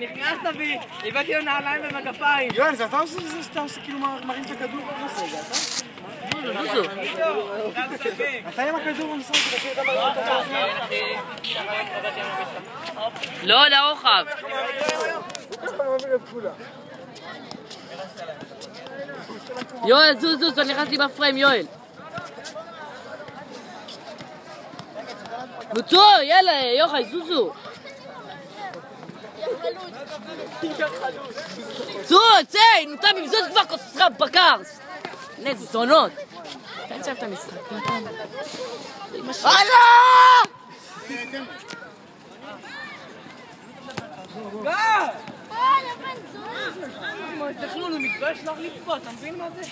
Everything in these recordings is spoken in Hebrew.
נכנסת בי, הבאתי לו נעליים ומגפיים. יואל, זה אתה עושה את זה שאתה עושה כאילו מרים את הכדור? לא עושה את זה, אתה? זוזו. אתה עם הכדור במשחק כדי שאתה מרים את הכדור? לא, לרוחב. יואל, זוזו, אתה נכנס לי בפריים, יואל. בוצו, יאללה, יוחאי, זוזו. צו, צא, נוטה במזוז כבר כוסך בקרס. איזה זונות. תן שם את המשחק. הלאה! תכלול, הוא מתבייש לך לקפוא, אתה מבין מה זה?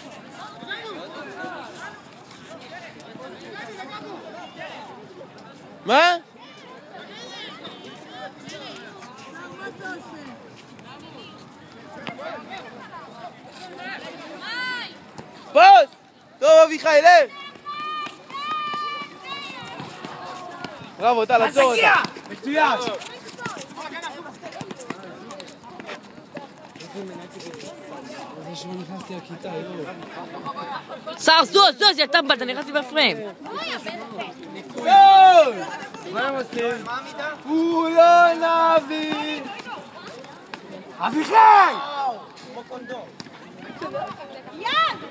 מה? פוס! טוב אביחי, לך! בראבו, אתה לעצור אותה. מצוין! שר, זוז, אתה באת, נכנסתי בפריים. מה הם עושים? הוא לא נביא! אביחי!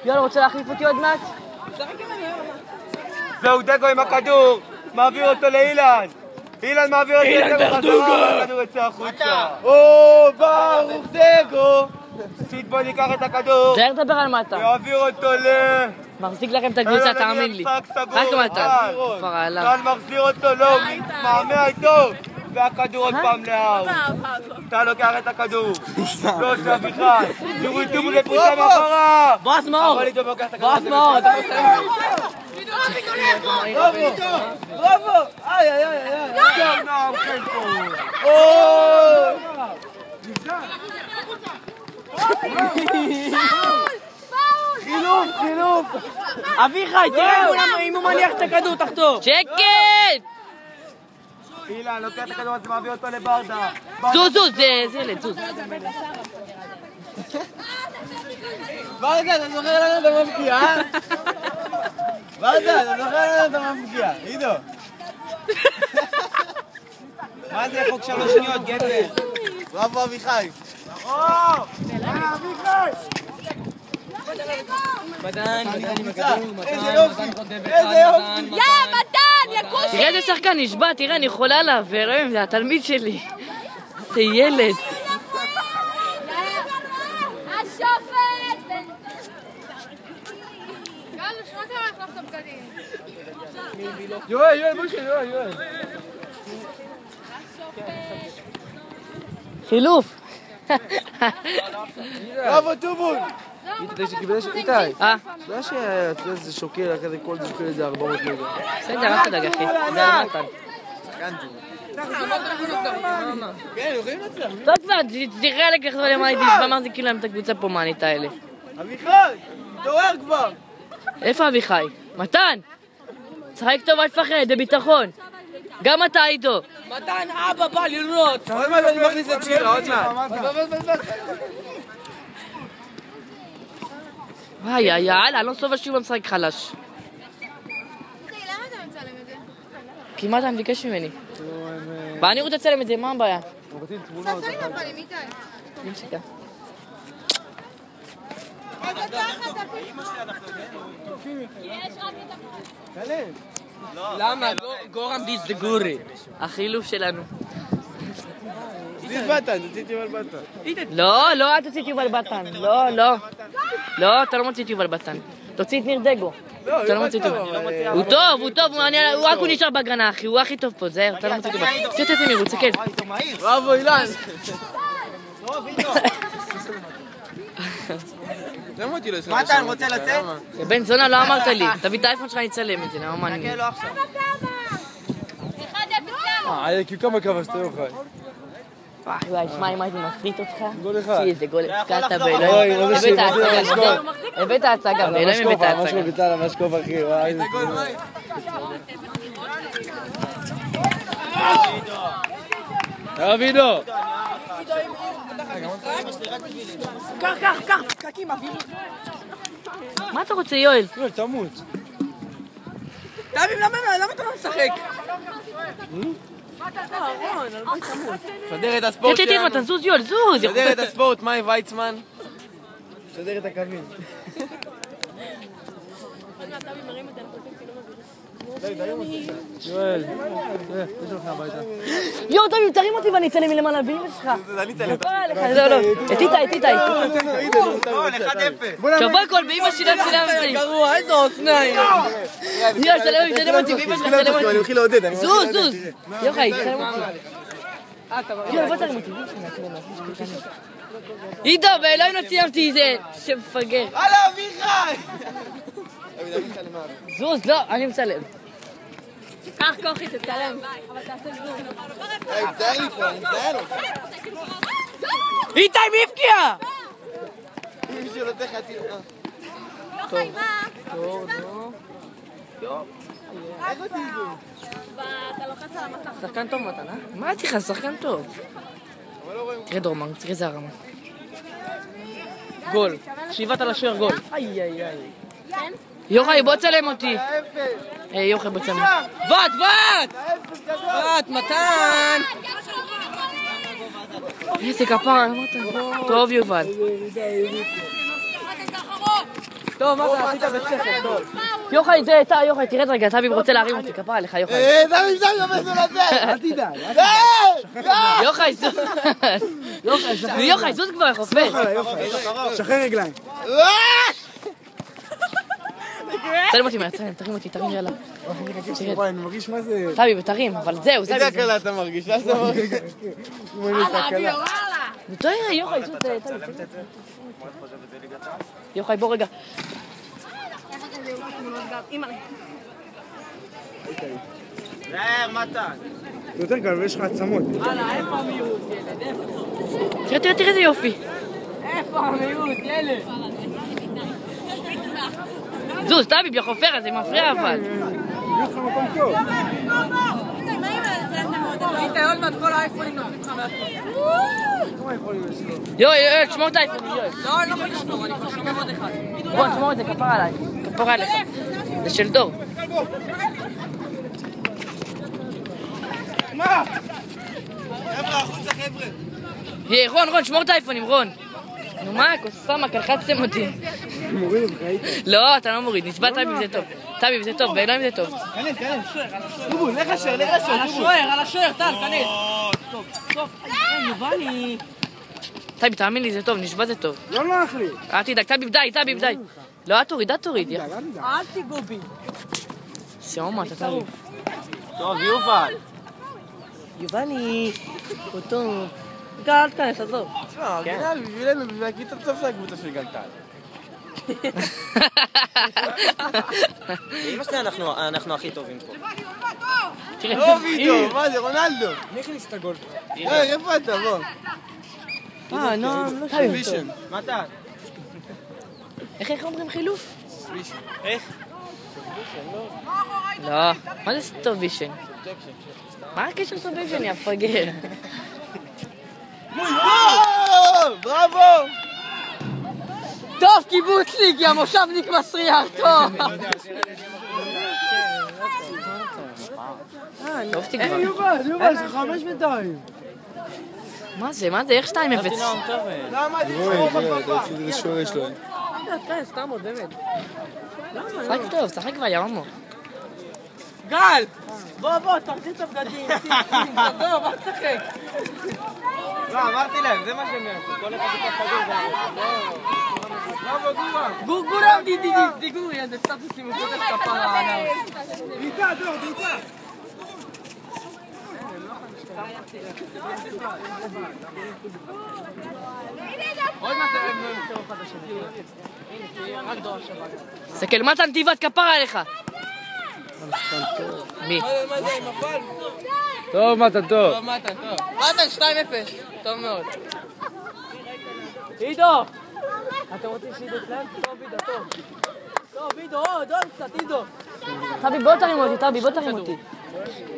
יאללה, רוצה להחליף אותי עוד מעט? זהו דגו עם הכדור, מעביר אותו לאילן. אילן מעביר אותו לחזרה, הכדור יצא החוצה. או, ברוך דגו! סיטבון ייקח את הכדור. תאר לדבר על מטה. יעביר אותו מחזיק לכם את הקבוצה, תאמין לי. רק מטה. כבר עליו. טל מחזיר אותו, לא, הוא מתמהמה איתו. והכדור עוד פעם לאהוב. אתה לוקח את הכדור. לא, זה אביחי. תראו איתו מול לקבוצה מאחורה. בועז מאור. אבל איתו לוקח את הכדור. בועז מאור. בראבו. איי, איי, איי, איי. טוב, נעם חלפו. חילוף. אביחי, תראה אם הוא מניח את הכדור, תחתור. שקט! אילן, לוקח את הכדור, אז מעביר אותו לברדה. זוז, זה ילד, זוז. ברדה, אתה זוכר לנו את המפגיע, אה? ברדה, אתה זוכר לנו את המפגיע. עידו. מה זה חוק 3 שניות, גבר? בראבו אביחי. אביחי! מתן, איזה יופי! יא, מתן, יא כושי! תראה איזה שחקן נשבע, תראה, אני יכולה לעבר, זה התלמיד שלי. זה ילד. השופט! יאללה, שמה אתה הולך לחתום בגדים? יואל, בושי, יואל. חילוף. בראבו, טובול! איתי, אתה יודע שזה שוקל, אחרי כל זה שוקל איזה 400 מגה. בסדר, אל תדאג, אחי. זה על מתן. כן, יכולים להצליח. טוב כבר, תראה לקחת למה הייתי מחזיק כאילו להם את הקבוצה פה מאנית האלה. אביחי, תעורר כבר! איפה אביחי? מתן! צחק טוב, אל תפחד, בביטחון. גם אתה איתו. מתן, אבא בא לראות. עוד מעט אני מכניס את שירה, עוד מעט. וואי, יאללה, אני לא סובל שוב במשחק חלש. איתי, למה אתה מצלם את זה? כי מה אתה מבקש ממני? ואני רוצה לצלם את זה, מה הבעיה? תעשה לי בפנים, איתי. נמסיקה. למה? גורם דיסדגורי. החילוף שלנו. תוציא בטן, תוציא יובל בטן. לא, אל תוציא את יובל בטן. לא, אתה לא מוציא את יובל בטן. תוציא את ניר דגו. אתה לא מוציא אותו. הוא טוב, הוא רק הוא נשאר בהגנה, אחי, הוא הכי טוב פה, זהר, אתה לא מוציא אותו. תוציא את מירו, תסתכל. בראבו, אילן. מה אתה רוצה לצאת? בן זונה, לא אמרת לי. תביא את האייפון שלך, אני אצלם את זה, למה מה אני... כי כמה כבשת יוחאי? וואי, שמע, אם הייתי מפריט אותך, גול אחד. איזה גול הפקעת באלוהים. הבאת הצגה, באלוהים הבאת הצגה. משהו ביטל, המשקוף אחי, וואי איזה גול. אבידו! קח, פקקים, אוויר. מה אתה רוצה, יואל? יואל, תמות. תבין, למה אתה לא משחק? שדר את הספורט תתן מתן, זוז יואל, זוז. שדר את הספורט, מאי ויצמן. שדר את הקווים. יואל, יש לך הביתה. יואו, תבין, תרים אותי ואני אצלם מלמעלה באמא שלך. לא, את איתי. לא, 1-0. שבוע הכל באמא שלי צילמתי. גרוע, איזה אוזניים. יואל, צלם אותי באמא שלך, צלם אותי. אני מתחיל לעודד. זוז. יוחאי, צלם אותי. יואל, בוא תרים אותי. עידו, באלוהים לא צילמתי זה שמפגר. הלאה, אביחי! זוז, לא, אני מצלם. קח כוחי, תצלם. אבל תעשה זום. תאר לי פה, אני מתאר לו. איתי, מי הפקיע? מי שנותן חצי לך. יוחאי, מה? אתה לוחץ על המסך. שחקן טוב מתן, אה? מה הייתי לך? שחקן טוב. תראה דורמן, תראה זה הרמה. גול. שיבת על השוער גול. איי. יוחאי, בוא צלם אותי. יוחאי, בוא צלם. בת, מתן. איזה כפרה, אמרת. טוב, יובל. טוב, מה אתה עשית בשכל, טוב. יוחאי, יוחאי, תרד רגע, טביב רוצה להרים אותי, כפרה עליך, יוחאי. דוד, עומד לו לזה! אל תדאג. יוחאי, זוז כבר, חופש. שחרר רגליים. צלם אותי מהצלם, תרים אותי, יאללה. וואי, אני מרגיש מה זה... טביב, תרים, אבל זהו, זה... איזה הקלה אתה מרגיש? מה אתה מרגיש? תראה, יוחאי, זוז, טביב. יוחאי, בוא רגע. מתן. יותר קל, ויש לך עצמות. איפה המיעוט, ילד? תראה איזה יופי. איפה המיעוט, ילד? זוז, טביב, יא חופר, זה מפריע אבל. יש לך מקום טוב. איתי, עוד מעט כל האייפונים נופלים לך יואל, שמור את האייפונים, יואל. לא, אני לא יכול לשמור, אני כבר שומר עוד אחד. בוא, תשמור את זה, כפרה עליי. כפרה עליך. זה של דור. חבר'ה, החוצה חבר'ה. רון, שמור את האייפונים, רון. נו מה, כוסמה, קלחצתם אותי. מוריד אותך, היית. לא, אתה לא מוריד, נשבע טביב זה טוב. טביב זה טוב, באלוהים זה טוב. כנס. דובו, לך אשר. על השוער, טל, כנס. טוב, יובני. טביב, תאמין לי, זה טוב, נשבע זה טוב. לא נוח לי. אל תדאג, טביב, די. לא, את תוריד. אל תיגעו בי. סיומה, אתה טביב. טוב, יובל. יובני, הוא טוב. אל תכנס, עזוב. תשמע, ארגינל בשבילנו, בשביל הקליטה בסוף של הקבוצה של גלטל. אמא שלי אנחנו הכי טובים פה. לא וידאו, מה זה, רונלדו. מי הכניס את הגול? איפה אתה, בוא. לא טביב. מתן. איך אומרים חילוף? איך? לא, מה זה סטובישן? מה הקשר סטובישן, יא פגר? בראבו! טוב, קיבוצניק, יא מושבניק מסריח, טוב. טוב תגבר. יובל, זה 5 בינתיים. מה זה? איך 2-0? למה זה שחור זה שורש לו. סתם עוד, באמת. שחק טוב, שחק כבר יאמו. גל! בוא, תרחיב את הבגדים. טוב, אל תשחק. לא, אמרתי להם, זה מה שהם יעשו. כל אחד ייקח כדור. גורם דיגור, יא, זה סטטוסים, הוא פותח כפרה עליו. בעיטה, דור, בעיטה. עוד מעט הם לא ימצאו אחד השני. רק דור השבת. סתכל, מה אתה נתיבת כפרה עליך? מי? מה זה, מפל? טוב, מתן, טוב. טוב, מתן, טוב. מתן, 2-0. טוב מאוד. עידו! אתם רוצים שעידו אצלם? טוב, עידו, טוב. טוב, עידו, עוד קצת, עידו. טבי, בוא תרים אותי.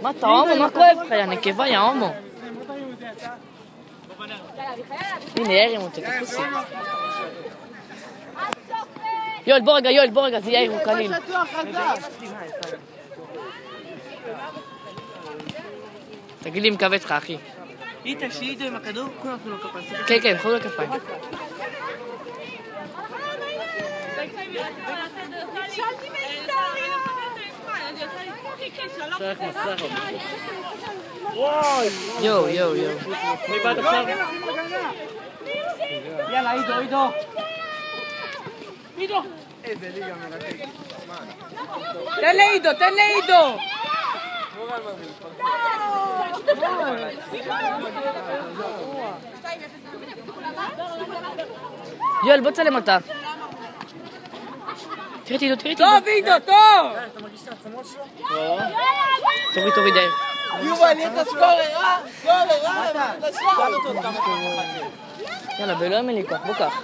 מה אתה הומו? מה כואב לך, יא נקבה, יא הומו? הנה, יאיר מוצא, תפוסי. יואל, בוא רגע, זה יאיר, הוא קליל. תגיד לי, מקווה לך, אחי. איתה, שאיתו עם הכדור, כולם אפילו כפיים. כן, חולו לכפיים. יואו. מי באת עכשיו? יאללה, עידו. איזה ליגה מרתקת. תן לעידו. יואל, בוא תצלם אותה. תראי עידו. טוב, עידו, טוב! תוריד, יאיר. יובל, יש סקורר, יאללה, באלוהים אין לי כוח, בוא קח.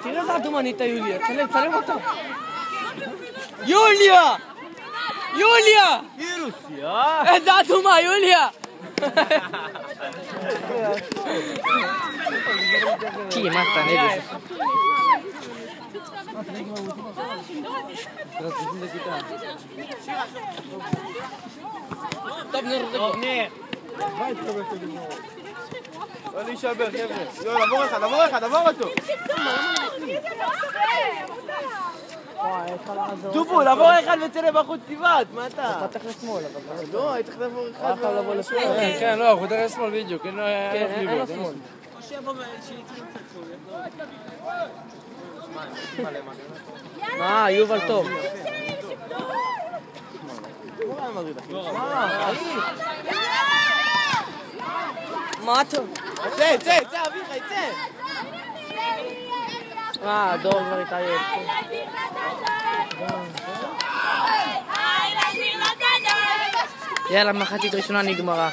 תראה איזה אדומנית יוליה, צלם אותה. יוליה! איזה אדומה, יוליה! כי, מה אתה נגד? טוב, ניר. לא להישבר, חבר'ה. יואל, עבור אותו. דובו, לעבור אחד וצלם בחוץ טבעת, מה אתה? פתח לשמאל, אבל... לא, היית צריך לעבור אחד ולבוא לשמאל. כן, לא, הוא דרך שמאל בדיוק, אין לו שמאל. יובל טוב. מה אתה? צא, אביחי, צא. דור כבר התעייף. יאללה, מחצית ראשונה נגמרה.